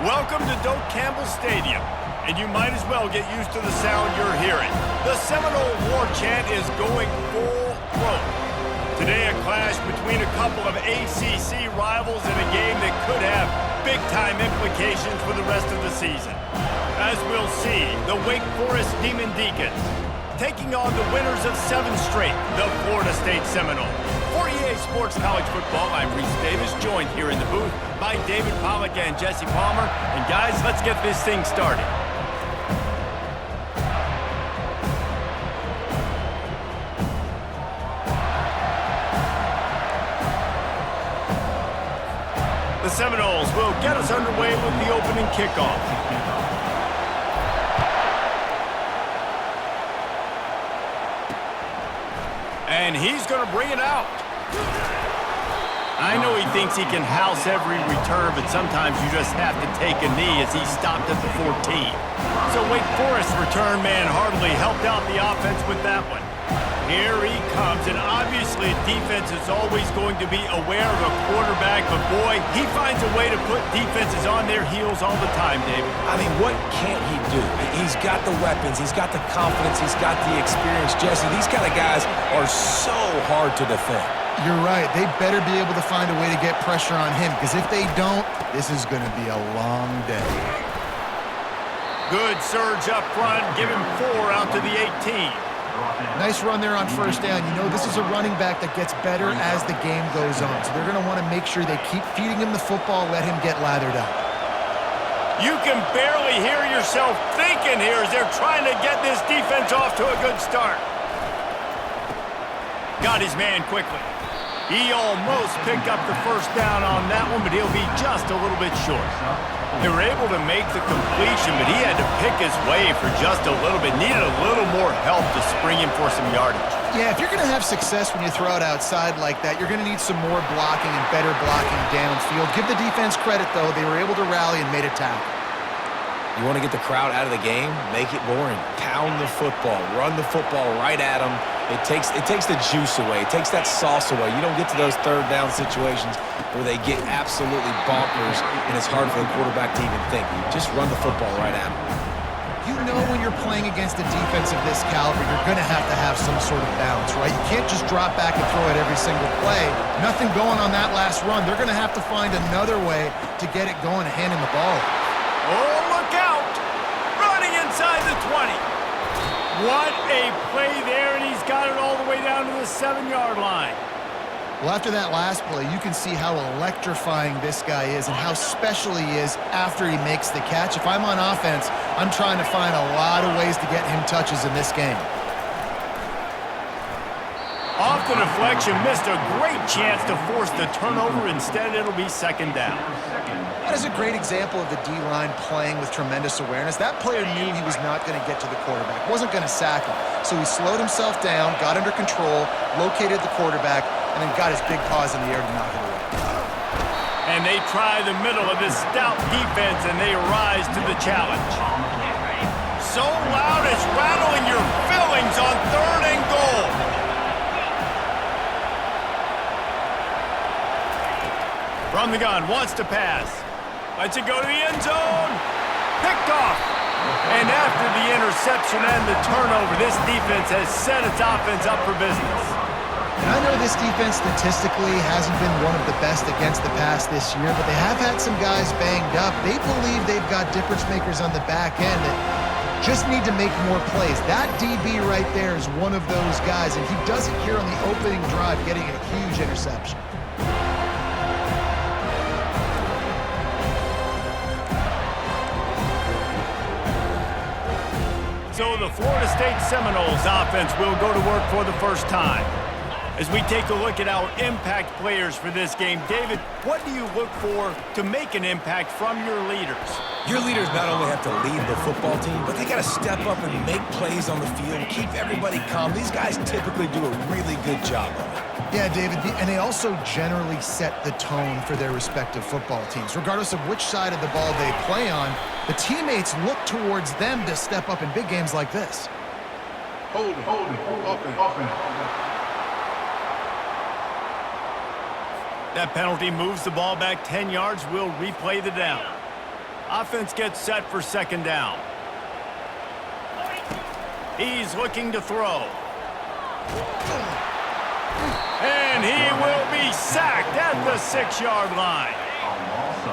Welcome to Doak Campbell Stadium, and you might as well get used to the sound you're hearing. The Seminole war chant is going full throat. Today, a clash between a couple of ACC rivals in a game that could have big-time implications for the rest of the season. As we'll see, the Wake Forest Demon Deacons taking on the winners of 7 straight, the Florida State Seminoles. For EA Sports College Football, I'm Reese Davis, joined here in the booth by David Pollack and Jesse Palmer. And guys, let's get this thing started. The Seminoles will get us underway with the opening kickoff. And he's going to bring it out. I know he thinks he can house every return, but sometimes you just have to take a knee as he stopped at the 14. So Wake Forest return man hardly helped out the offense with that one. Here he comes, and obviously defense is always going to be aware of a quarterback, but boy, he finds a way to put defenses on their heels all the time, David. I mean, what can't he do? He's got the weapons, he's got the confidence, he's got the experience. Jesse, these kind of guys are so hard to defend. You're right. They better be able to find a way to get pressure on him, because if they don't, this is going to be a long day. Good surge up front, give him 4 out to the 18. Nice run there on first down. You know, this is a running back that gets better as the game goes on, so they're going to want to make sure they keep feeding him the football, let him get lathered up. You can barely hear yourself thinking here as they're trying to get this defense off to a good start. Got his man quickly. He almost picked up the first down on that one, but he'll be just a little bit short. They were able to make the completion, but he had to pick his way for just a little bit. Needed a little more help to spring him for some yardage. Yeah, if you're going to have success when you throw it outside like that, you're going to need some more blocking and better blocking downfield. Give the defense credit, though. They were able to rally and made a tackle. You want to get the crowd out of the game? Make it boring. Pound the football. Run the football right at them. It takes the juice away. It takes that sauce away. You don't get to those third down situations where they get absolutely bonkers, and it's hard for the quarterback to even think. Just run the football right at them. You know when you're playing against a defense of this caliber, you're going to have some sort of balance, right? You can't just drop back and throw it every single play. Nothing going on that last run. They're going to have to find another way to get it going and hand him the ball. Oh, look out! Running inside the 20. What a play there, and he's got it all the way down to the 7-yard line. Well, after that last play, you can see how electrifying this guy is and how special he is after he makes the catch. If I'm on offense, I'm trying to find a lot of ways to get him touches in this game. Off the deflection, missed a great chance to force the turnover. Instead, it'll be 2nd down. That is a great example of the D-line playing with tremendous awareness. That player knew he was not going to get to the quarterback, wasn't going to sack him. So he slowed himself down, got under control, located the quarterback, and then got his big paws in the air to knock it away. And they try the middle of this stout defense, and they rise to the challenge. So loud it's rattling your fillings on 3rd and goal. From the gun, wants to pass. Lets it go to the end zone. Picked off. And after the interception and the turnover, this defense has set its offense up for business. And I know this defense statistically hasn't been one of the best against the pass this year, but they have had some guys banged up. They believe they've got difference makers on the back end that just need to make more plays. That DB right there is one of those guys, and he does it here on the opening drive, getting a huge interception. So the Florida State Seminoles offense will go to work for the first time. As we take a look at our impact players for this game, David, what do you look for to make an impact from your leaders? Your leaders not only have to lead the football team, but they got to step up and make plays on the field, keep everybody calm. These guys typically do a really good job of it. Yeah, David, and they also generally set the tone for their respective football teams. Regardless of which side of the ball they play on, the teammates look towards them to step up in big games like this. Hold it, open. That penalty moves the ball back 10 yards. We'll replay the down. Offense gets set for second down. He's looking to throw. And he will be sacked at the 6-yard line.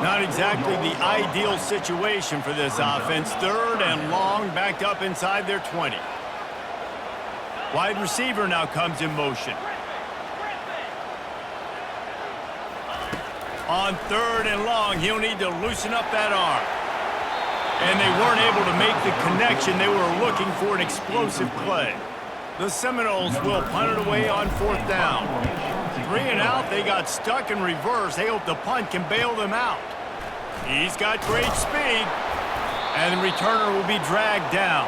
Not exactly the ideal situation for this offense. 3rd and long, backed up inside their 20. Wide receiver now comes in motion. On 3rd and long, he'll need to loosen up that arm. And they weren't able to make the connection. They were looking for an explosive play. The Seminoles will punt it away on 4th down. 3 and out, they got stuck in reverse. They hope the punt can bail them out. He's got great speed. And the returner will be dragged down.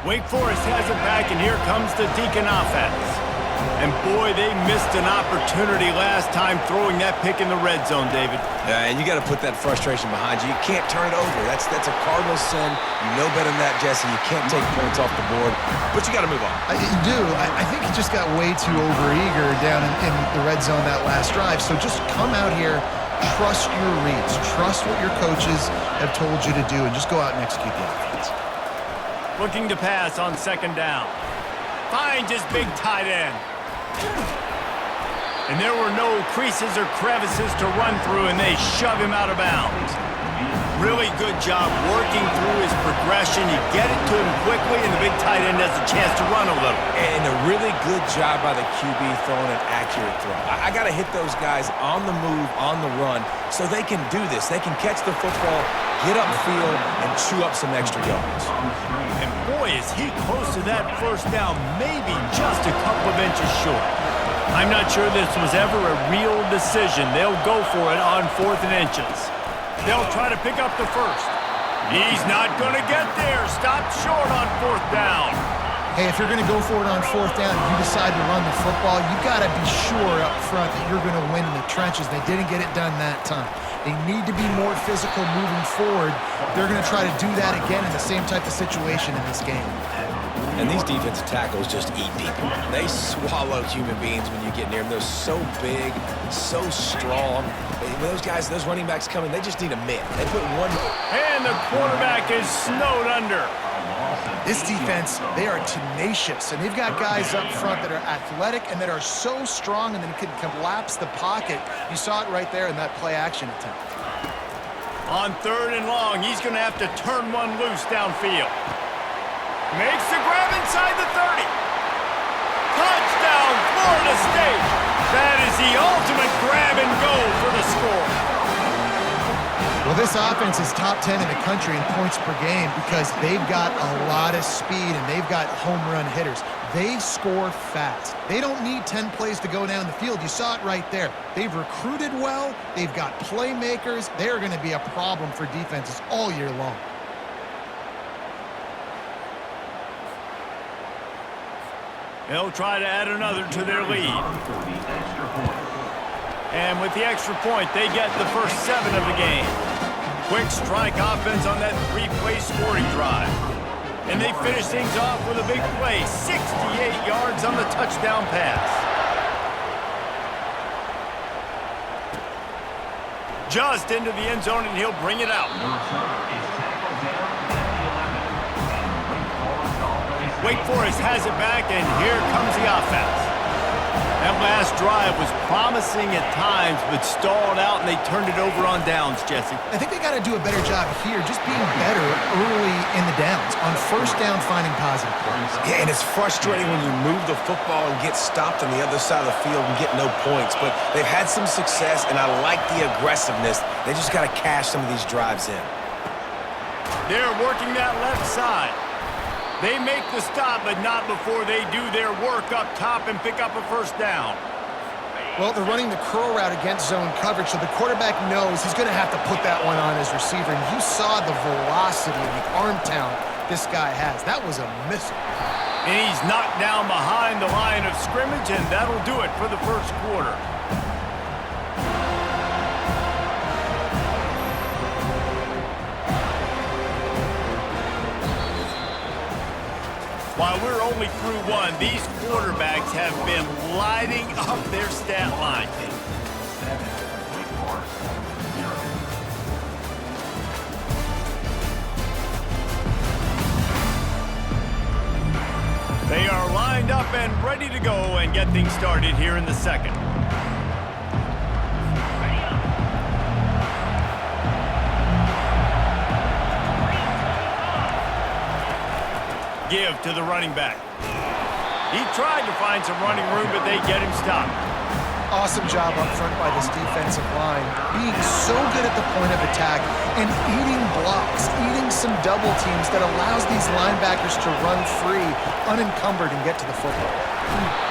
Wake Forest has it back, and here comes the Deacon offense. And boy, they missed an opportunity last time throwing that pick in the red zone, David. And you got to put that frustration behind you. You can't turn it over. That's a cardinal sin. You know better than that, Jesse. You can't take points off the board, but you got to move on. You do. I think he just got way too overeager down in the red zone that last drive. So just come out here, trust your reads, trust what your coaches have told you to do, and just go out and execute the offense. Looking to pass on 2nd down. Finds his big tight end. And there were no creases or crevices to run through, and they shove him out of bounds. Really good job working through his progression. You get it to him quickly, and the big tight end has a chance to run a little. And a really good job by the QB throwing an accurate throw. I got to hit those guys on the move, on the run, so they can do this. They can catch the football, get upfield, and chew up some extra yards. And boy, is he close to that 1st down, maybe just a couple of inches short. I'm not sure this was ever a real decision. They'll go for it on 4th and inches. They'll try to pick up the 1st. He's not going to get there. Stopped short on 4th down. Hey, if you're going to go for it on 4th down and you decide to run the football, you got to be sure up front that you're going to win in the trenches. They didn't get it done that time. They need to be more physical moving forward. They're going to try to do that again in the same type of situation in this game. And these defensive tackles just eat people. They swallow human beings when you get near them. They're so big, so strong. When those guys, those running backs come in, they just need a mitt. They put one. And the quarterback is snowed under. This defense, they are tenacious, and they've got guys up front that are athletic and that are so strong and then can collapse the pocket. You saw it right there in that play-action attempt. On 3rd and long, he's going to have to turn one loose downfield. Makes the grab inside the 30. Touchdown, Florida State. That is the ultimate grab and go for the score. Well, this offense is top 10 in the country in points per game because they've got a lot of speed and they've got home run hitters. They score fast. They don't need 10 plays to go down the field. You saw it right there. They've recruited well. They've got playmakers. They're going to be a problem for defenses all year long. They'll try to add another to their lead. And with the extra point, they get the first 7 of the game. Quick strike offense on that 3-play scoring drive. And they finish things off with a big play, 68 yards on the touchdown pass. Just into the end zone, and he'll bring it out. Wake Forest has it back, and here comes the offense. That last drive was promising at times, but stalled out, and they turned it over on downs, Jesse. I think they got to do a better job here, just being better early in the downs. On 1st down, finding positive plays. Yeah, and it's frustrating when you move the football and get stopped on the other side of the field and get no points. But they've had some success, and I like the aggressiveness. They just got to cash some of these drives in. They're working that left side. They make the stop, but not before they do their work up top and pick up a 1st down. Well, they're running the curl route against zone coverage, so the quarterback knows he's going to have to put that one on his receiver. And you saw the velocity and the arm talent this guy has. That was a missile. And he's knocked down behind the line of scrimmage, and that'll do it for the 1st quarter. While we're only through 1, these quarterbacks have been lighting up their stat line. and ready to go and get things started here in the second. Give to the running back. He tried to find some running room, but they get him stopped. Awesome job up front by this defensive line, being so good at the point of attack and eating blocks, eating some double teams that allows these linebackers to run free, unencumbered, and get to the football.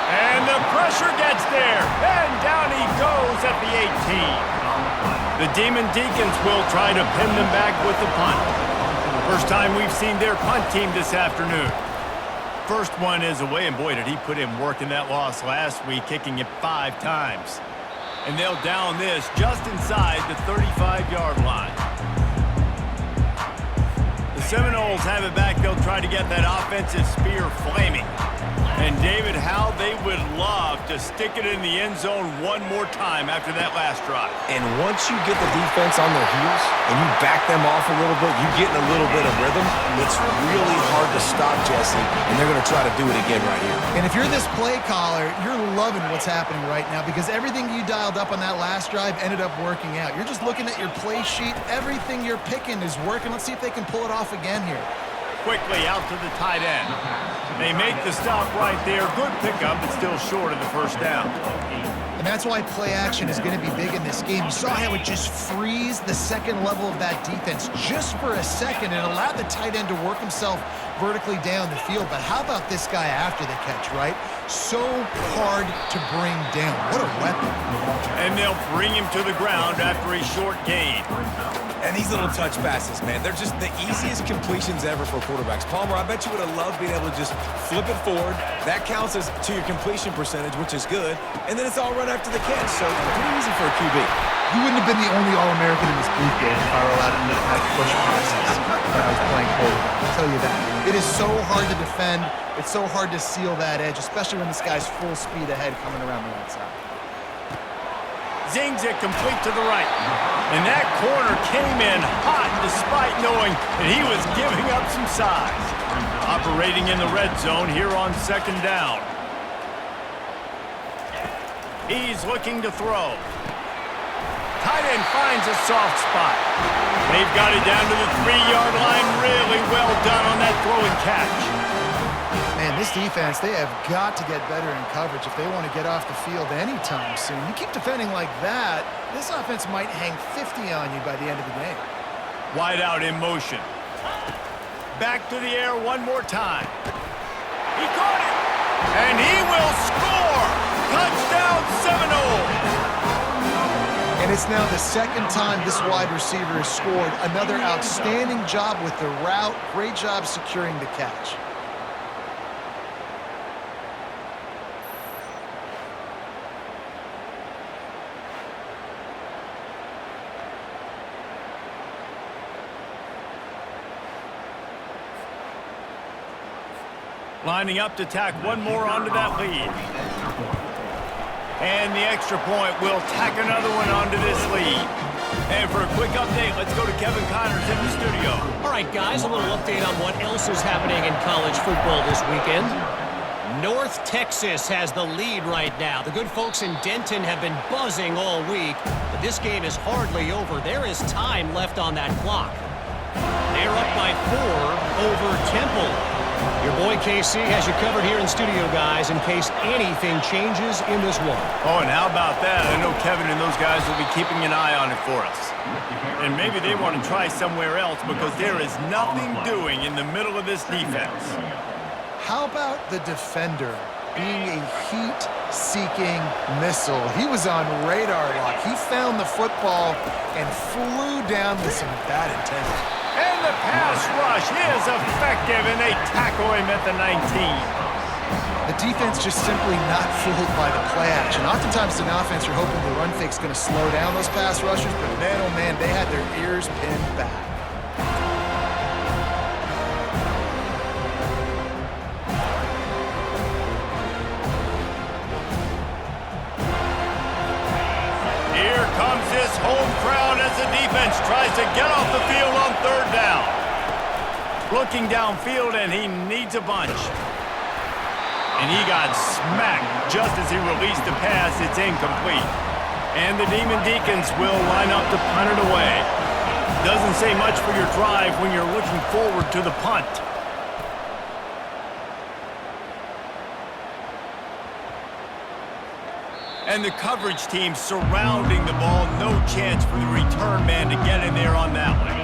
And the pressure gets there, and down he goes at the 18. The Demon Deacons will try to pin them back with the punt. First time we've seen their punt team this afternoon. First one is away, and boy, did he put in work in that loss last week, kicking it 5 times. And they'll down this just inside the 35-yard line. The Seminoles have it back. They'll try to get that offensive spear flaming. And David, how they would love to stick it in the end zone one more time after that last drive. And once you get the defense on their heels and you back them off a little bit, you get in a little bit of rhythm, it's really hard to stop, Jesse, and they're going to try to do it again right here. And if you're this play caller, you're loving what's happening right now because everything you dialed up on that last drive ended up working out. You're just looking at your play sheet. Everything you're picking is working. Let's see if they can pull it off again here. Quickly out to the tight end. They make the stop right there. Good pickup, but still short of the first down. And that's why play action is going to be big in this game. You saw how it just frees the second level of that defense just for a second and allowed the tight end to work himself vertically down the field. But how about this guy after the catch, right? So hard to bring down. What a weapon. And they'll bring him to the ground after a short gain. And these little touch passes, man, they're just the easiest completions ever for quarterbacks. Palmer, I bet you would have loved being able to just flip it forward. That counts as to your completion percentage, which is good. And then it's all run after the catch, so pretty easy for a QB. You wouldn't have been the only All-American in this booth game if I were allowed to have push passes when I was playing quarterback. I'll tell you that. It is so hard to defend. It's so hard to seal that edge, especially when this guy's full speed ahead coming around the outside. Zings it complete to the right. And that corner came in hot despite knowing that he was giving up some size. Operating in the red zone here on second down. He's looking to throw. Tight end finds a soft spot. They've got it down to the 3-yard line. Really well done on that throw and catch. Man, this defense, they have got to get better in coverage if they want to get off the field anytime soon. You keep defending like that, this offense might hang 50 on you by the end of the game. Wide out in motion. Back to the air one more time. He caught it. And he will score. Touchdown Seminoles. And it's now the second time this wide receiver has scored. Another outstanding job with the route. Great job securing the catch. Lining up to tack one more onto that lead. And the extra point will tack another one onto this lead. And for a quick update, let's go to Kevin Connors in the studio. All right, guys, a little update on what else is happening in college football this weekend. North Texas has the lead right now. The good folks in Denton have been buzzing all week, but this game is hardly over. There is time left on that clock. They're up by 4 over Temple. Your boy KC has you covered here in studio, guys, in case anything changes in this one. Oh, and how about that? I know Kevin and those guys will be keeping an eye on it for us. And maybe they want to try somewhere else because there is nothing doing in the middle of this defense. How about the defender being a heat-seeking missile? He was on radar lock. He found the football and flew down with some bad intent. And the pass rush is effective, and they tackle him at the 19. The defense just simply not fooled by the play action. Oftentimes in offense, you're hoping the run fake's going to slow down those pass rushers, but man, oh man, they had their ears pinned back. Here comes this home crowd as the defense tries to get off the field on third down. Looking downfield, and he needs a bunch. And he got smacked just as he released the pass. It's incomplete. And the Demon Deacons will line up to punt it away. Doesn't say much for your drive when you're looking forward to the punt. And the coverage team surrounding the ball. No chance for the return man to get in there on that one.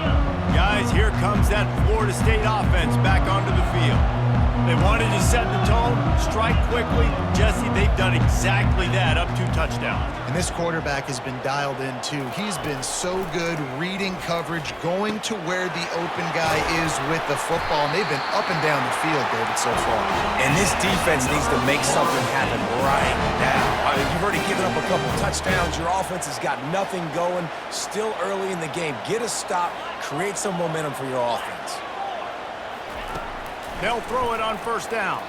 Guys, here comes that Florida State offense back onto the field. They wanted to set the tone, strike quickly. Jesse, they've done exactly that, up 2 touchdowns. And this quarterback has been dialed in, too. He's been so good reading coverage, going to where the open guy is with the football. And they've been up and down the field, David, so far. And this defense needs to make something happen right now. You've already given up a couple touchdowns. Your offense has got nothing going. Still early in the game. Get a stop. Create some momentum for your offense. They'll throw it on first down.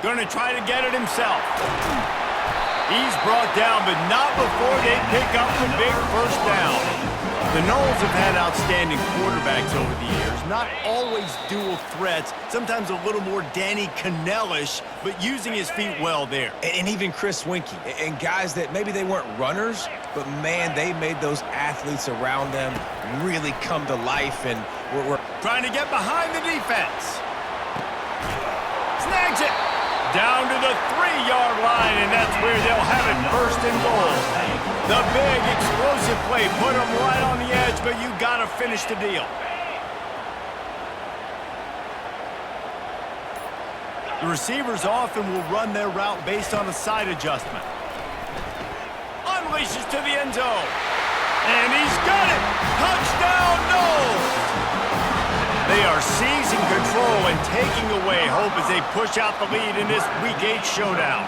Going to try to get it himself. He's brought down, but not before they pick up the big first down. The Noles have had outstanding quarterbacks over the years. Not always dual threats. Sometimes a little more Danny Cannell-ish, but using his feet well there. And even Chris Winkie. And guys that maybe they weren't runners, but, man, they made those athletes around them really come to life. And we're trying to get behind the defense. Snags it. Down to the 3-yard line, and that's where they'll have it first and goal. The big explosive play put them right on the edge, but you got to finish the deal. The receivers often will run their route based on a side adjustment. Unleashes to the end zone. And he's got it. Touchdown, Noles. They are seizing control and taking away hope as they push out the lead in this Week 8 showdown.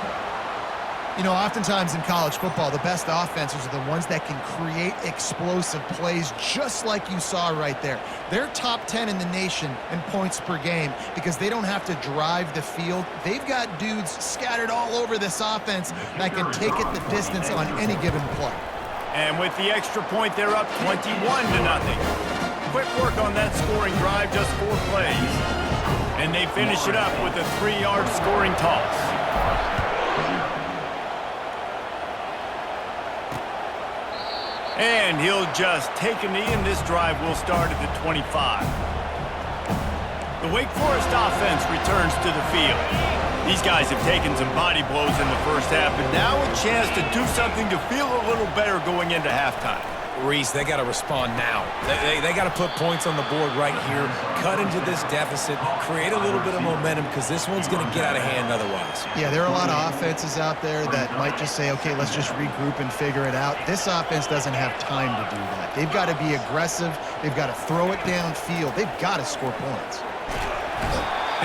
You know, oftentimes in college football, the best offenses are the ones that can create explosive plays just like you saw right there. They're top 10 in the nation in points per game because they don't have to drive the field. They've got dudes scattered all over this offense that can take it the distance on any given play. And with the extra point, they're up 21-0. Quick work on that scoring drive, just 4 plays. And they finish it up with a 3-yard scoring toss. And he'll just take a knee, and this drive will start at the 25. The Wake Forest offense returns to the field. These guys have taken some body blows in the first half, but now a chance to do something to feel a little better going into halftime. Reese, they got to respond now. They got to put points on the board right here, cut into this deficit, create a little bit of momentum because this one's going to get out of hand otherwise. Yeah, there are a lot of offenses out there that might just say, okay, let's just regroup and figure it out. This offense doesn't have time to do that. They've got to be aggressive. They've got to throw it downfield. They've got to score points.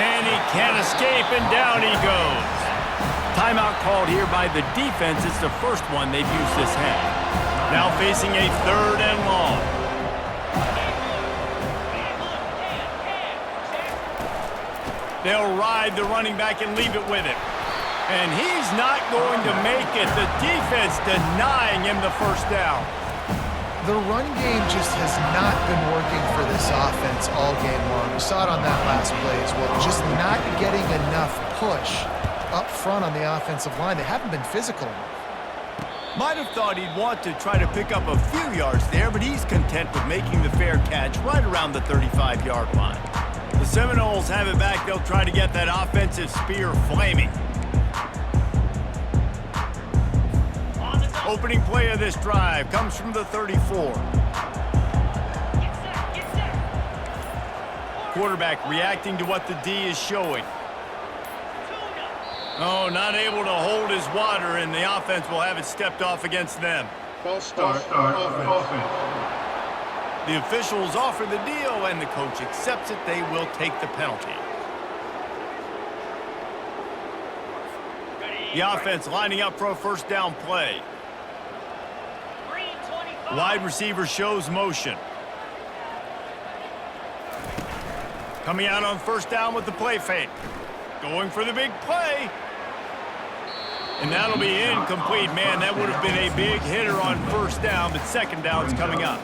And he can't escape, and down he goes. Timeout called here by the defense. It's the first one they've used this half. Now facing a 3rd and long. They'll ride the running back and leave it with him. And he's not going to make it. The defense denying him the first down. The run game just has not been working for this offense all game long. We saw it on that last play as well. Just not getting enough push up front on the offensive line. They haven't been physical enough. Might have thought he'd want to try to pick up a few yards there, but he's content with making the fair catch right around the 35-yard line. The Seminoles have it back. They'll try to get that offensive spear flaming. Opening play of this drive comes from the 34. Quarterback reacting to what the D is showing. Oh, not able to hold his water, and the offense will have it stepped off against them. False start. Offense. The officials offer the deal, and the coach accepts it. They will take the penalty. The offense lining up for a first down play. Wide receiver shows motion. Coming out on first down with the play fake. Going for the big play. And that'll be incomplete. Man, that would have been a big hitter on first down, but second down's coming up.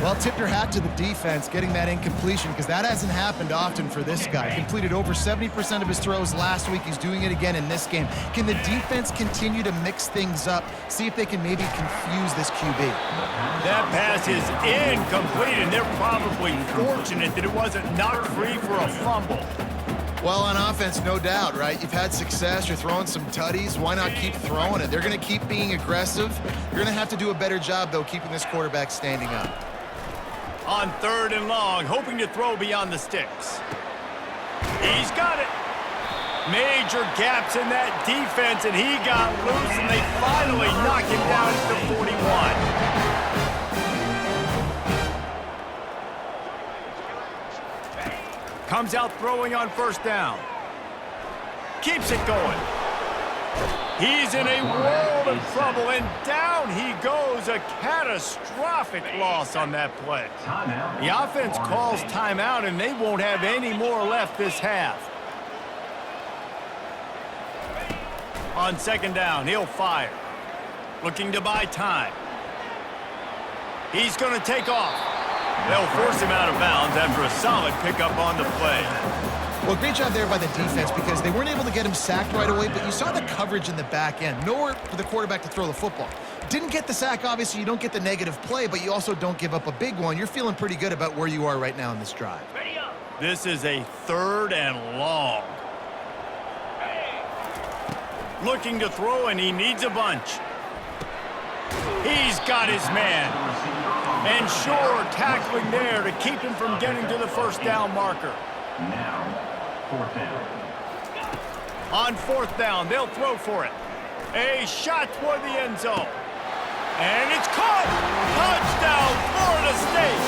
Well, tip your hat to the defense getting that incompletion because that hasn't happened often for this guy. Completed over 70% of his throws last week. He's doing it again in this game. Can the defense continue to mix things up, see if they can maybe confuse this QB? That pass is incomplete, and they're probably fortunate that it wasn't knocked free for a fumble. Well, on offense, no doubt, right? You've had success. You're throwing some tutties. Why not keep throwing it? They're going to keep being aggressive. You're going to have to do a better job, though, keeping this quarterback standing up. On third and long, hoping to throw beyond the sticks. He's got it. Major gaps in that defense, and he got loose, and they finally knock him down at the 41. Comes out throwing on first down. Keeps it going. He's in a world of trouble, and down he goes. A catastrophic loss on that play. The offense calls timeout, and they won't have any more left this half. On second down, he'll fire. Looking to buy time. He's going to take off. They'll force him out of bounds after a solid pickup on the play. Well, great job there by the defense because they weren't able to get him sacked right away, but you saw the coverage in the back end. Nowhere for the quarterback to throw the football. Didn't get the sack, obviously. You don't get the negative play, but you also don't give up a big one. You're feeling pretty good about where you are right now in this drive. This is a third and long. Looking to throw, and he needs a bunch. He's got his man. And sure, tackling there to keep him from getting to the first down marker. Now, fourth down. On fourth down, they'll throw for it. A shot toward the end zone. And it's caught! Touchdown, Florida State!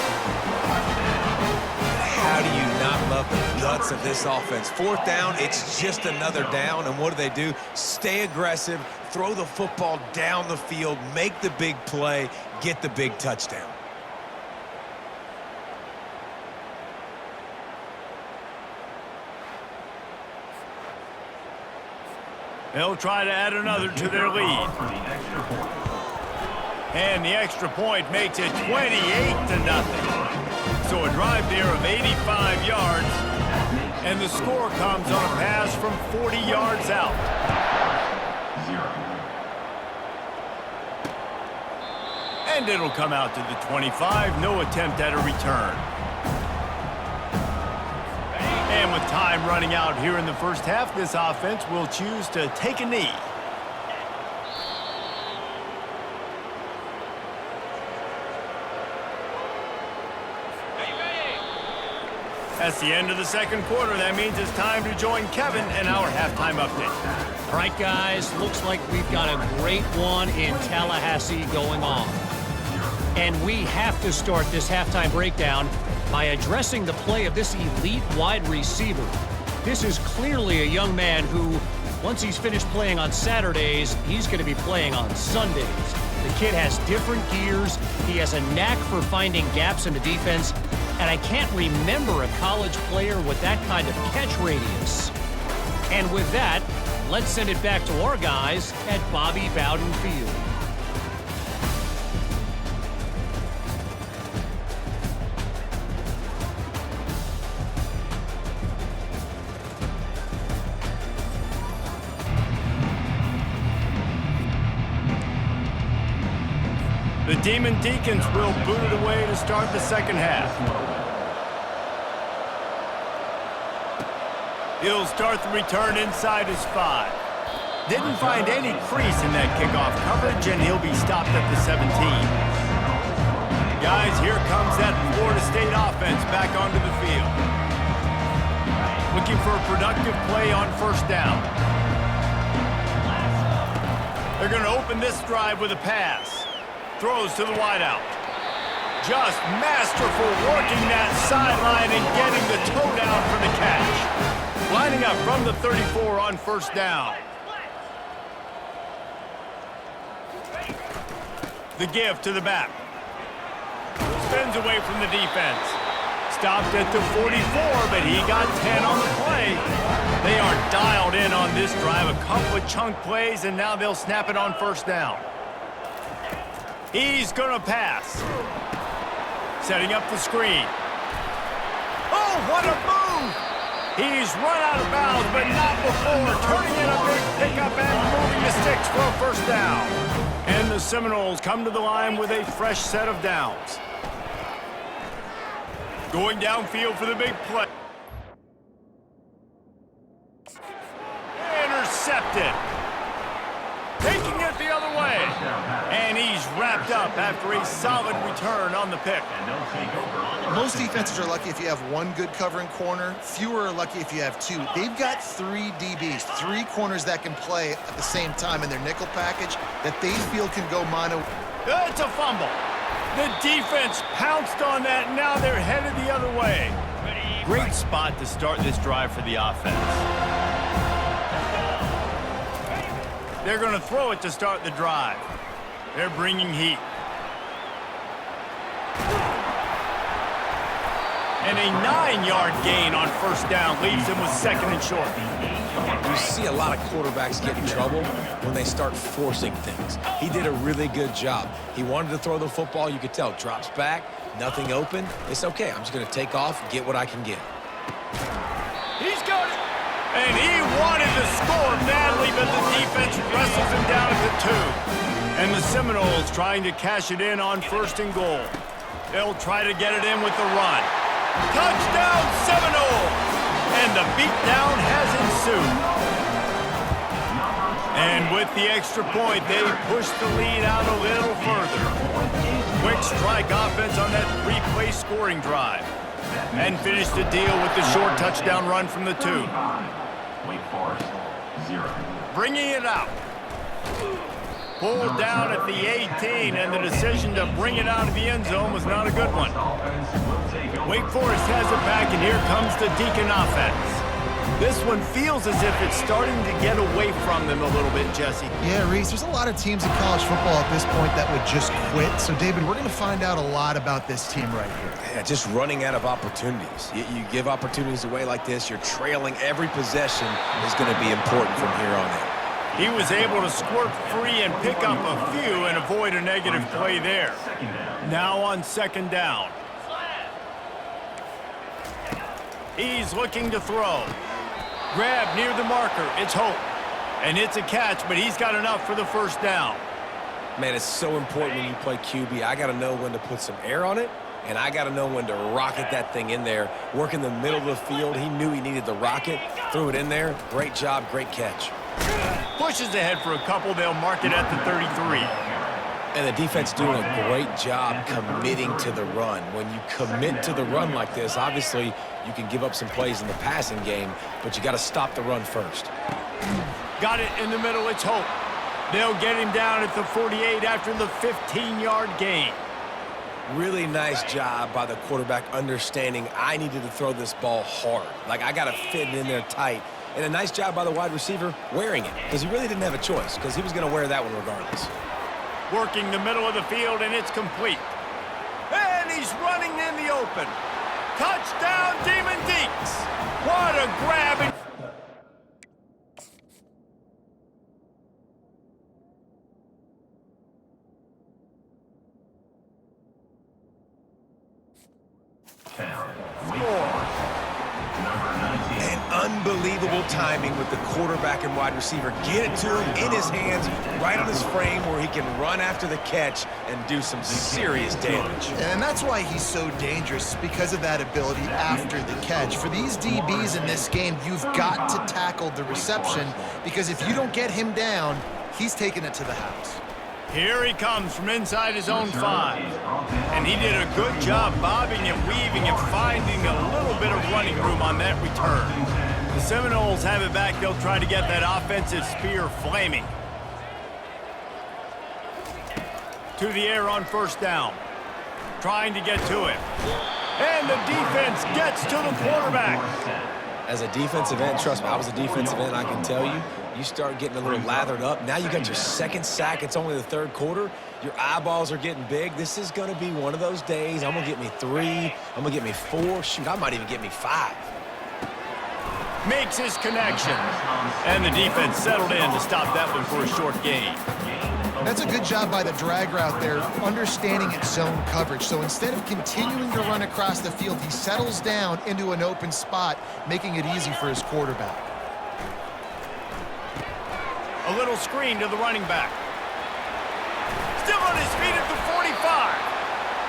How do you not love the guts of this offense? Fourth down, it's just another down, and what do? Stay aggressive, throw the football down the field, make the big play, get the big touchdown. They'll try to add another to their lead. And the extra point makes it 28-0. So a drive there of 85 yards, and the score comes on a pass from 40 yards out. And it'll come out to the 25, no attempt at a return. And with time running out here in the first half, this offense will choose to take a knee. That's the end of the second quarter. That means it's time to join Kevin in our halftime update. All right, guys, looks like we've got a great one in Tallahassee going on. And we have to start this halftime breakdown by addressing the play of this elite wide receiver. This is clearly a young man who, once he's finished playing on Saturdays, he's going to be playing on Sundays. The kid has different gears. He has a knack for finding gaps in the defense. And I can't remember a college player with that kind of catch radius. And with that, let's send it back to our guys at Bobby Bowden Field. The Demon Deacons will boot it away to start the second half. He'll start the return inside his 5. Didn't find any crease in that kickoff coverage, and he'll be stopped at the 17. Guys, here comes that Florida State offense back onto the field. Looking for a productive play on first down. They're going to open this drive with a pass. Throws to the wideout. Just masterful working that sideline and getting the toe down for the catch. Lining up from the 34 on first down. The give to the back. Spins away from the defense. Stopped at the 44, but he got 10 on the play. They are dialed in on this drive. A couple of chunk plays, and now they'll snap it on first down. He's going to pass. Setting up the screen. Oh, what a move! He's run out of bounds, but not before turning in a big pickup and moving the sticks for a first down. And the Seminoles come to the line with a fresh set of downs. Going downfield for the big play. Intercepted. Taking it the other way. And he's wrapped up after a solid return on the pick. Most defenses are lucky if you have one good covering corner. Fewer are lucky if you have two. They've got 3 DBs, 3 corners that can play at the same time in their nickel package that they feel can go mono. It's a fumble. The defense pounced on that, and now they're headed the other way. Great spot to start this drive for the offense. They're going to throw it to start the drive. They're bringing heat. And a 9-yard gain on first down leaves him with second and short. You see a lot of quarterbacks get in trouble when they start forcing things. He did a really good job. He wanted to throw the football. You could tell. Drops back, nothing open. It's okay. I'm just going to take off, get what I can get. He's got it. And he wanted to score badly, but the defense wrestles him down at the 2. And the Seminoles trying to cash it in on first and goal. They'll try to get it in with the run. Touchdown, Seminoles! And the beatdown has ensued. And with the extra point, they push the lead out a little further. Quick strike offense on that 3-play scoring drive. And finish the deal with the short touchdown run from the 2. Wake Forest, 0. Bringing it out. Pulled down at the 18, and the decision to bring it out of the end zone was not a good one. Wake Forest has it back, and here comes the Deacon offense. This one feels as if it's starting to get away from them a little bit, Jesse. Yeah, Reese, there's a lot of teams in college football at this point that would just quit. So, David, we're going to find out a lot about this team right here. Yeah, just running out of opportunities. You give opportunities away like this, you're trailing. Every possession is going to be important from here on out. He was able to squirt free and pick up a few and avoid a negative play there. Now on second down. He's looking to throw. Grab near the marker. It's Hope. And it's a catch, but he's got enough for the first down. Man, it's so important when you play QB. I got to know when to put some air on it, and I got to know when to rocket that thing in there. Work in the middle of the field. He knew he needed the rocket. Threw it in there. Great job, great catch. Pushes ahead for a couple. They'll mark it at the 33. And the defense doing a great job committing to the run. When you commit to the run like this, obviously you can give up some plays in the passing game, but you got to stop the run first. Got it in the middle. It's Hope. They'll get him down at the 48 after the 15-yard gain. Really nice job by the quarterback understanding I needed to throw this ball hard. Like, I got to fit it in there tight. And a nice job by the wide receiver wearing it, because he really didn't have a choice, because he was going to wear that one regardless. Working the middle of the field, and it's complete. And he's running in the open. Touchdown, Demon Deeks. What a grab. Unbelievable timing with the quarterback and wide receiver. Get it to him in his hands, right on his frame where he can run after the catch and do some serious damage. And that's why he's so dangerous, because of that ability after the catch. For these DBs in this game, you've got to tackle the reception, because if you don't get him down, he's taking it to the house. Here he comes from inside his own 5. And he did a good job bobbing and weaving and finding a little bit of running room on that return. The Seminoles have it back. They'll try to get that offensive spear flaming. To the air on first down. Trying to get to it. And the defense gets to the quarterback. As a defensive end, trust me, I was a defensive end, I can tell you, you start getting a little lathered up. Now you got your second sack. It's only the third quarter. Your eyeballs are getting big. This is going to be one of those days. I'm going to get me 3. I'm going to get me 4. Shoot, I might even get me 5. makes his connection. And the defense settled in to stop that one for a short gain. That's a good job by the drag route there, understanding its zone coverage. So instead of continuing to run across the field, he settles down into an open spot, making it easy for his quarterback. A little screen to the running back. Still on his feet at the 45.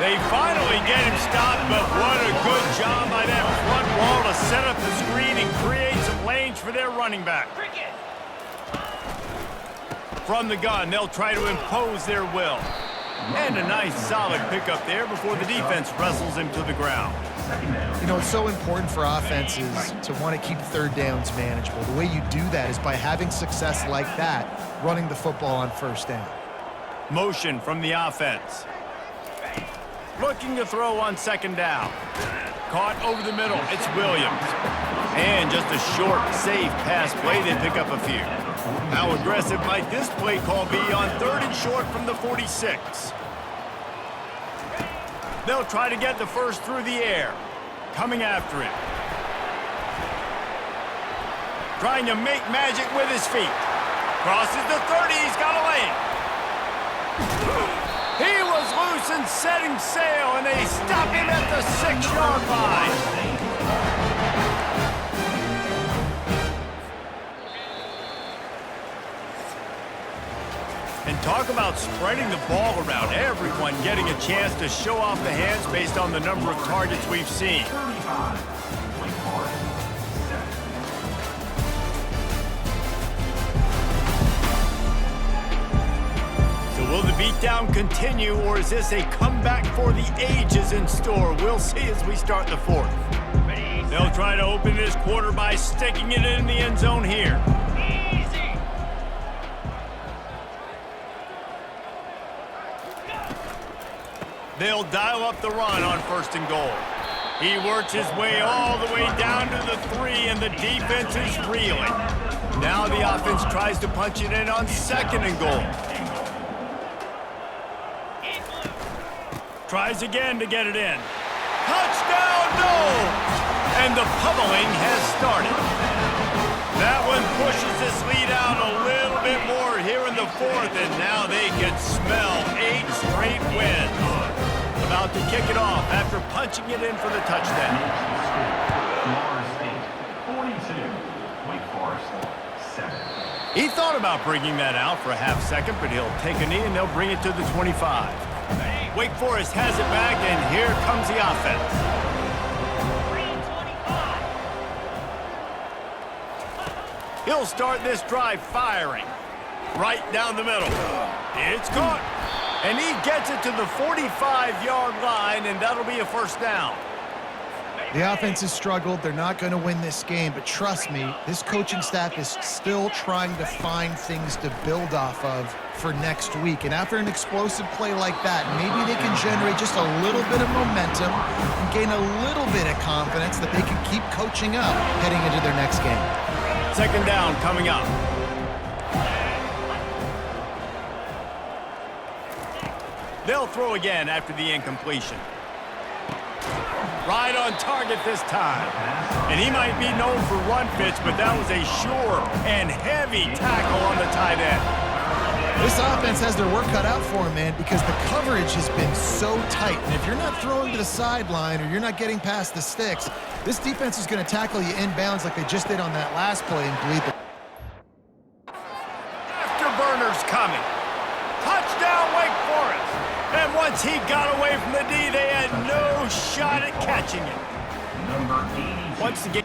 They finally get him stopped, but what a good job by that front wall to set up the screen and create some lanes for their running back. From the gun, they'll try to impose their will. And a nice solid pickup there before the defense wrestles him to the ground. You know, it's so important for offenses to want to keep third downs manageable. The way you do that is by having success like that, running the football on first down. Motion from the offense. Looking to throw on second down. Caught over the middle. It's Williams. And just a short, safe pass play. They pick up a few. How aggressive might this play call be on third and short from the 46? They'll try to get the first through the air. Coming after him. Trying to make magic with his feet. Crosses the 30. He's got a lane. He was loose and setting sail, and they stop him at the 6-yard line. And talk about spreading the ball around. Everyone getting a chance to show off the hands based on the number of targets we've seen. 35. Wake Forest. 7. So will the beatdown continue, or is this a comeback for the ages in store? We'll see as we start the fourth. They'll try to open this quarter by sticking it in the end zone here. They'll dial up the run on first and goal. He works his way all the way down to the 3, and the defense is reeling. Now the offense tries to punch it in on second and goal. Tries again to get it in. Touchdown, no! And the pummeling has started. That one pushes this lead out a little bit more here in the fourth, and now they can smell 8 straight wins. About to kick it off after punching it in for the touchdown. Florida State 42. Wake Forest 7. He thought about bringing that out for a half second, but he'll take a knee and they'll bring it to the 25. Wake Forest has it back, and here comes the offense. He'll start this drive firing. Right down the middle. It's caught. And he gets it to the 45-yard line, and that'll be a first down. The offense has struggled. They're not going to win this game, but trust me, this coaching staff is still trying to find things to build off of for next week. And after an explosive play like that, maybe they can generate just a little bit of momentum and gain a little bit of confidence that they can keep coaching up heading into their next game. Second down coming up. They'll throw again after the incompletion. Right on target this time. And he might be known for run fits, but that was a sure and heavy tackle on the tight end. This offense has their work cut out for them, man, because the coverage has been so tight. And if you're not throwing to the sideline or you're not getting past the sticks, this defense is going to tackle you inbounds like they just did on that last play and bleed the... Afterburners coming. Touchdown, Wake Forest. And once he got away from the D, they had no shot at catching it. Number 82. Once again.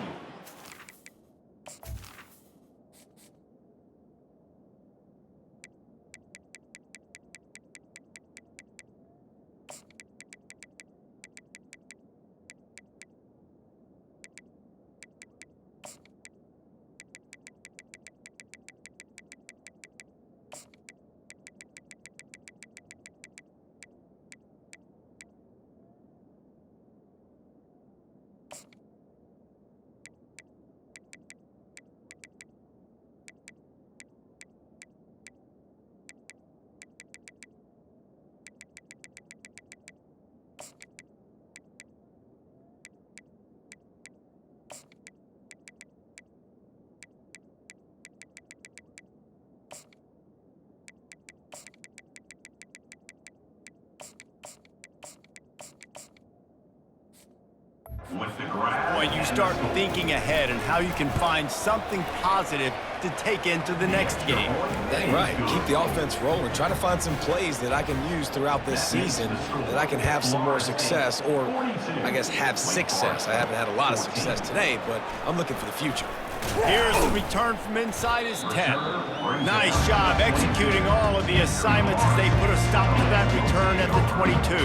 The grab. When you start thinking ahead and how you can find something positive to take into the next game. Dang right. Keep the offense rolling. Try to find some plays that I can use throughout this season that I can have some more success, or I guess have success. I haven't had a lot of success today, but I'm looking for the future. Here's the return from inside his 10. Nice job executing all of the assignments as they put a stop to that return at the 22.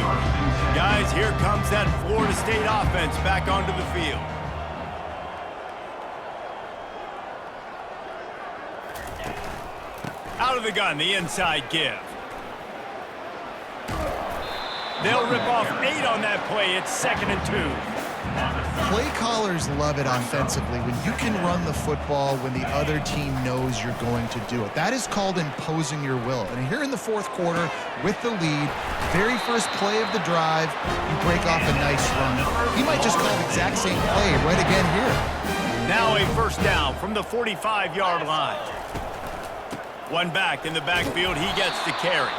Guys, here comes that Florida State offense back onto the field. Out of the gun, the inside give. They'll rip off 8 on that play. It's 2nd and 2. Play callers love it offensively when you can run the football when the other team knows you're going to do it. That is called imposing your will. And here in the fourth quarter with the lead, very first play of the drive, you break off a nice run. He might just call the exact same play right again here. Now a first down from the 45-yard line. One back in the backfield, he gets the carry.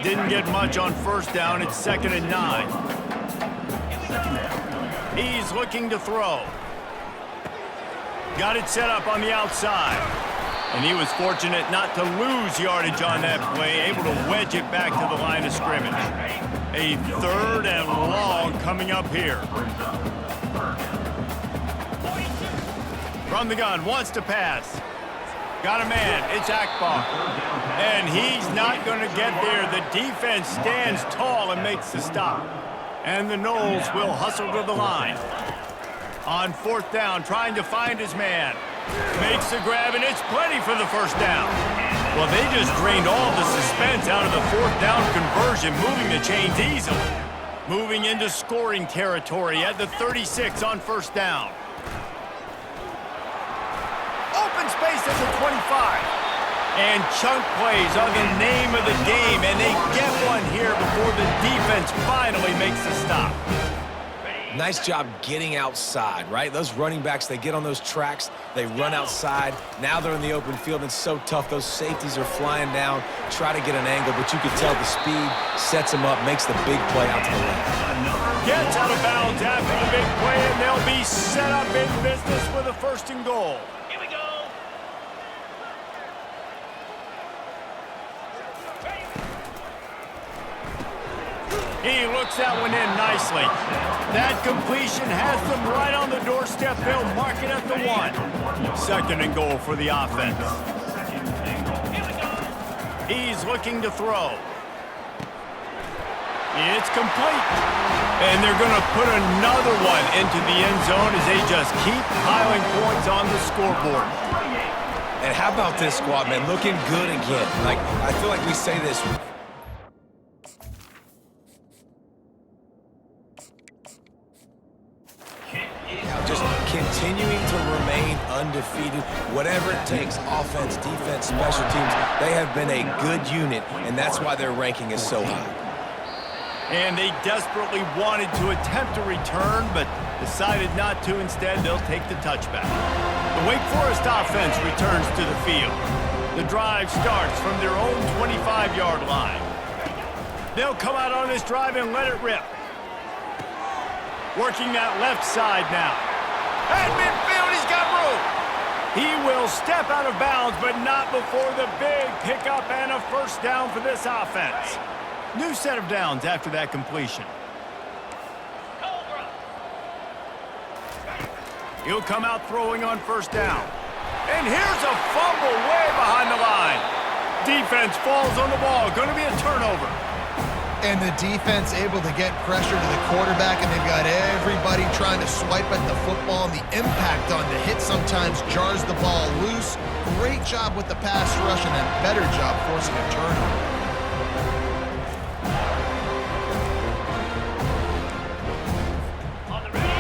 Didn't get much on first down. It's 2nd and 9. He's looking to throw. Got it set up on the outside. And he was fortunate not to lose yardage on that play, able to wedge it back to the line of scrimmage. A 3rd and long coming up here. From the gun, wants to pass. Got a man, it's Akbar. And he's not going to get there. The defense stands tall and makes the stop. And the Noles will hustle to the line. On 4th down, trying to find his man. Makes the grab, and it's plenty for the first down. Well, they just drained all the suspense out of the 4th down conversion, moving the chains easily. Moving into scoring territory at the 36 on first down. Open space at the 25. And chunk plays are the name of the game, and they get one here before the defense finally makes the stop. Nice job getting outside, right? Those running backs, they get on those tracks, they run outside. Now they're in the open field. It's so tough. Those safeties are flying down, try to get an angle, but you can tell the speed sets them up, makes the big play out to the left. Gets out of bounds after the big play, and they'll be set up in business with a 1st and goal. Here we go. He looks that one in nicely. That completion has them right on the doorstep. They'll mark it at the 1. 2nd and goal for the offense. He's looking to throw. It's complete. And they're going to put another one into the end zone as they just keep piling points on the scoreboard. And how about this squad, man? Looking good again. Like, I feel like we say this. Just continuing to remain undefeated, whatever it takes, offense, defense, special teams, they have been a good unit, and that's why their ranking is so high. And they desperately wanted to attempt a return, but decided not to. Instead, they'll take the touchback. The Wake Forest offense returns to the field. The drive starts from their own 25-yard line. They'll come out on this drive and let it rip. Working that left side now. At midfield, he's got room. He will step out of bounds, but not before the big pickup and a first down for this offense. New set of downs after that completion. He'll come out throwing on first down. And here's a fumble way behind the line. Defense falls on the ball. Going to be a turnover. And the defense able to get pressure to the quarterback, and they've got everybody trying to swipe at the football, and the impact on the hit sometimes jars the ball loose. Great job with the pass rush, and a better job forcing a turnover.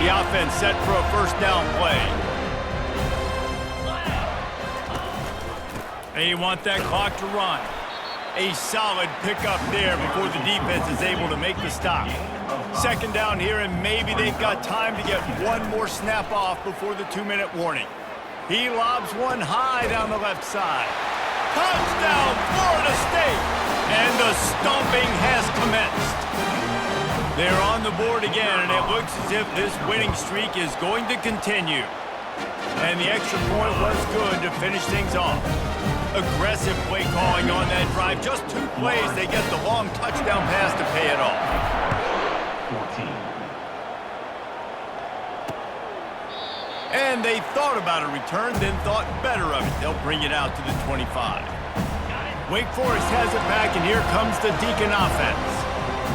The offense set for a first down play. They want that clock to run. A solid pickup there before the defense is able to make the stop. 2nd down here, and maybe they've got time to get one more snap off before the 2-minute warning. He lobs one high down the left side. Touchdown, Florida State! And the stomping has commenced. They're on the board again, and it looks as if this winning streak is going to continue. And the extra point was good to finish things off. Aggressive play calling on that drive. Just 2 plays, they get the long touchdown pass to pay it off. 14. And they thought about a return, then thought better of it. They'll bring it out to the 25. Wake Forest has it back, and here comes the Deacon offense.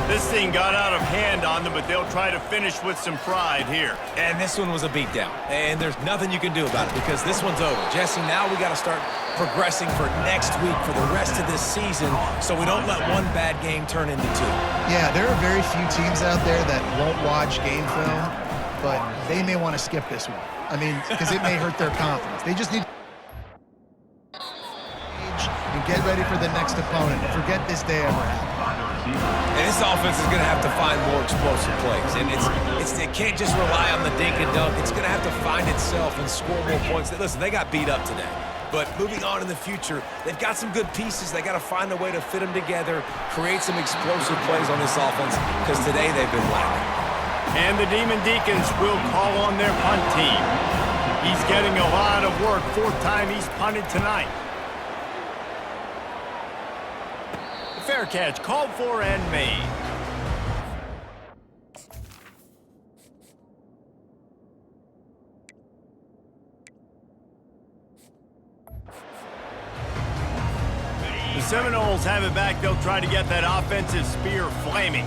This thing got out of hand on them, but they'll try to finish with some pride here. And this one was a beatdown. And there's nothing you can do about it because this one's over. Jesse, now we got to start progressing for next week for the rest of this season so we don't let one bad game turn into 2. Yeah, there are very few teams out there that won't watch game film, but they may want to skip this one. I mean, because it may hurt their confidence. They just need to and get ready for the next opponent. Forget this day ever happened. And this offense is going to have to find more explosive plays. And it can't just rely on the dink and dunk. It's going to have to find itself and score more points. Listen, they got beat up today. But moving on in the future, they've got some good pieces. They got to find a way to fit them together, create some explosive plays on this offense, because today they've been lacking. And the Demon Deacons will call on their punt team. He's getting a lot of work. 4th time he's punted tonight. Fair catch, called for and made. The Seminoles have it back. They'll try to get that offensive spear flaming.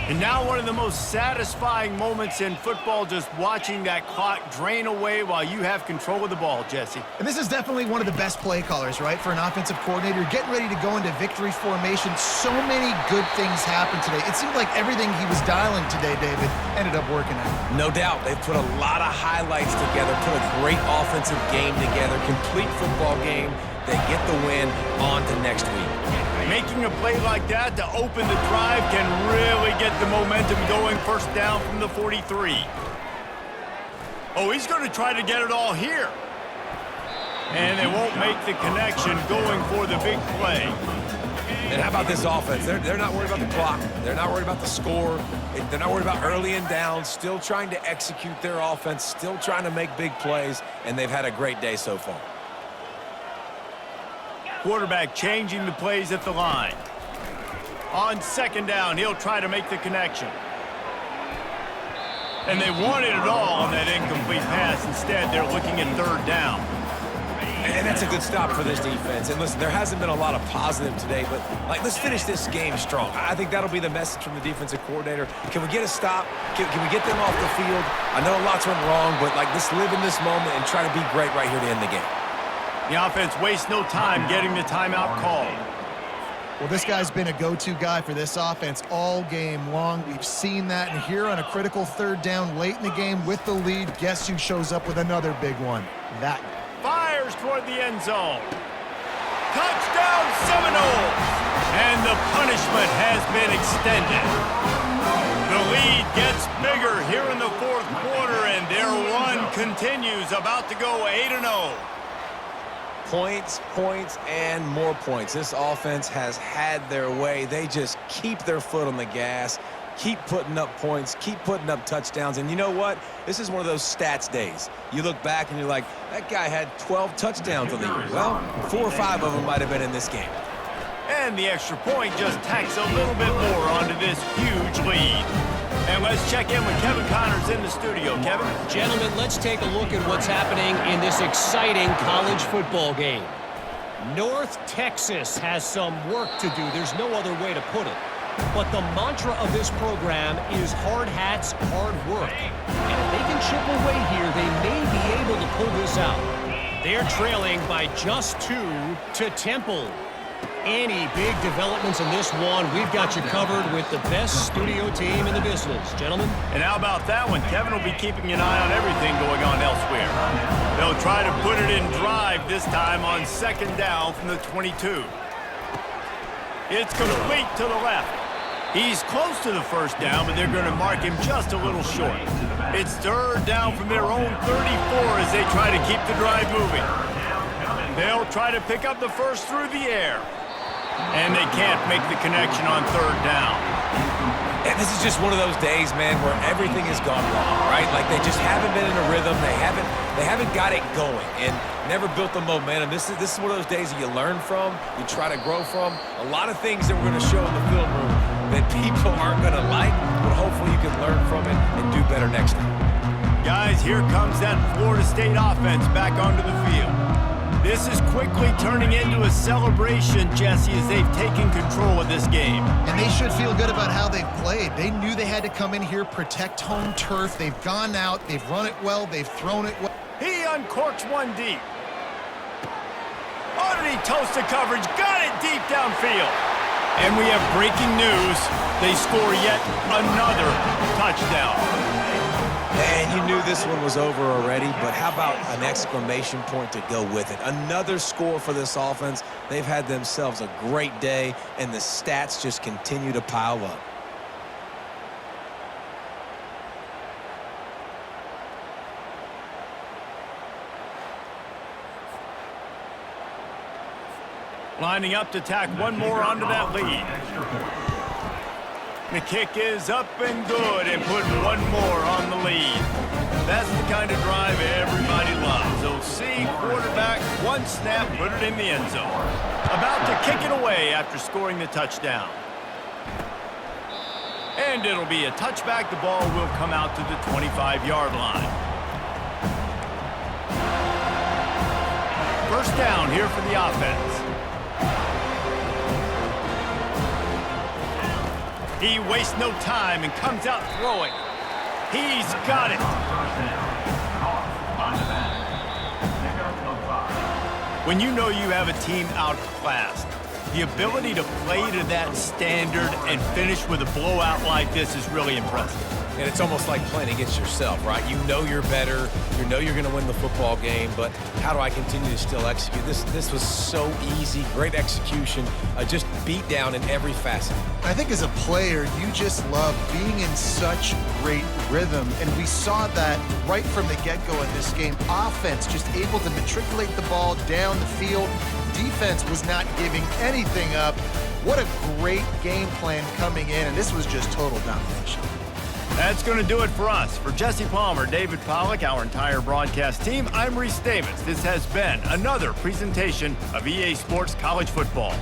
And now one of the most satisfying moments in football, just watching that clock drain away while you have control of the ball, Jesse. And this is definitely one of the best play callers, right, for an offensive coordinator. Getting ready to go into victory formation. So many good things happened today. It seemed like everything he was dialing today, David, ended up working out. No doubt. They've put a lot of highlights together, put a great offensive game together, complete football game. They get the win on to next week. Making a play like that to open the drive can really get the momentum going. 1st down from the 43. Oh, he's going to try to get it all here. And they won't make the connection going for the big play. And how about this offense? They're not worried about the clock. They're not worried about the score. They're not worried about early and down. Still trying to execute their offense. Still trying to make big plays. And they've had a great day so far. Quarterback changing the plays at the line. On 2nd down, he'll try to make the connection. And they wanted it all on that incomplete pass. Instead, they're looking at 3rd down. And that's a good stop for this defense. And listen, there hasn't been a lot of positive today, but let's finish this game strong. I think that'll be the message from the defensive coordinator. Can we get a stop? Can we get them off the field? I know lots went wrong, but let's live in this moment and try to be great right here to end the game. The offense wastes no time getting the timeout called. Well, this guy's been a go-to guy for this offense all game long. We've seen that, and here on a critical 3rd down late in the game with the lead, guess who shows up with another big one? That guy. Fires toward the end zone. Touchdown Seminoles! And the punishment has been extended. The lead gets bigger here in the 4th quarter, and their run continues, about to go 8-0. Points, points, and more points. This offense has had their way. They just keep their foot on the gas, keep putting up points, keep putting up touchdowns. And you know what? This is one of those stats days. You look back and you're like, that guy had 12 touchdowns on the year. Well, 4 or 5 of them might have been in this game. And the extra point just tacks a little bit more onto this huge lead. And let's check in with Kevin Connors in the studio. Kevin? Gentlemen, let's take a look at what's happening in this exciting college football game. North Texas has some work to do. There's no other way to put it. But the mantra of this program is hard hats, hard work. And if they can chip away here, they may be able to pull this out. They're trailing by just 2 to Temple. Any big developments in this one, we've got you covered with the best studio team in the business. Gentlemen? And how about that one? Kevin will be keeping an eye on everything going on elsewhere. They'll try to put it in drive this time on 2nd down from the 22. It's complete to the left. He's close to the 1st down, but they're going to mark him just a little short. It's 3rd down from their own 34 as they try to keep the drive moving. They'll try to pick up the 1st through the air. And they can't make the connection on 3rd down. And this is just one of those days, man, where everything has gone wrong, right? Like they just haven't been in a rhythm. They haven't got it going and never built the momentum. This is one of those days that you learn from, you try to grow from. A lot of things that we're going to show in the film room that people aren't going to like, but hopefully you can learn from it and do better next time. Guys, here comes that Florida State offense back onto the field. This is quickly turning into a celebration, Jesse, as they've taken control of this game. And they should feel good about how they've played. They knew they had to come in here, protect home turf. They've gone out, they've run it well, they've thrown it well. He uncorks one deep. Underneath toasted coverage, got it deep downfield. And we have breaking news. They score yet another touchdown. And you knew this one was over already, but how about an exclamation point to go with it? Another score for this offense. They've had themselves a great day, and the stats just continue to pile up. Lining up to tack one more onto that lead. The kick is up and good and put one more on the lead. That's the kind of drive everybody loves. OC quarterback, one snap, put it in the end zone. About to kick it away after scoring the touchdown. And it'll be a touchback. The ball will come out to the 25-yard line. First down here for the offense. He wastes no time and comes out throwing. He's got it. When you know you have a team outclassed, the ability to play to that standard and finish with a blowout like this is really impressive. And it's almost like playing against yourself, right? You know you're better. You know you're going to win the football game, but how do I continue to still execute? This was so easy, great execution, just beat down in every facet. I think as a player, you just love being in such great rhythm, and we saw that right from the get-go in this game. Offense just able to matriculate the ball down the field. Defense was not giving anything up. What a great game plan coming in, and this was just total domination. That's going to do it for us. For Jesse Palmer, David Pollack, our entire broadcast team, I'm Reese Davis. This has been another presentation of EA Sports College Football.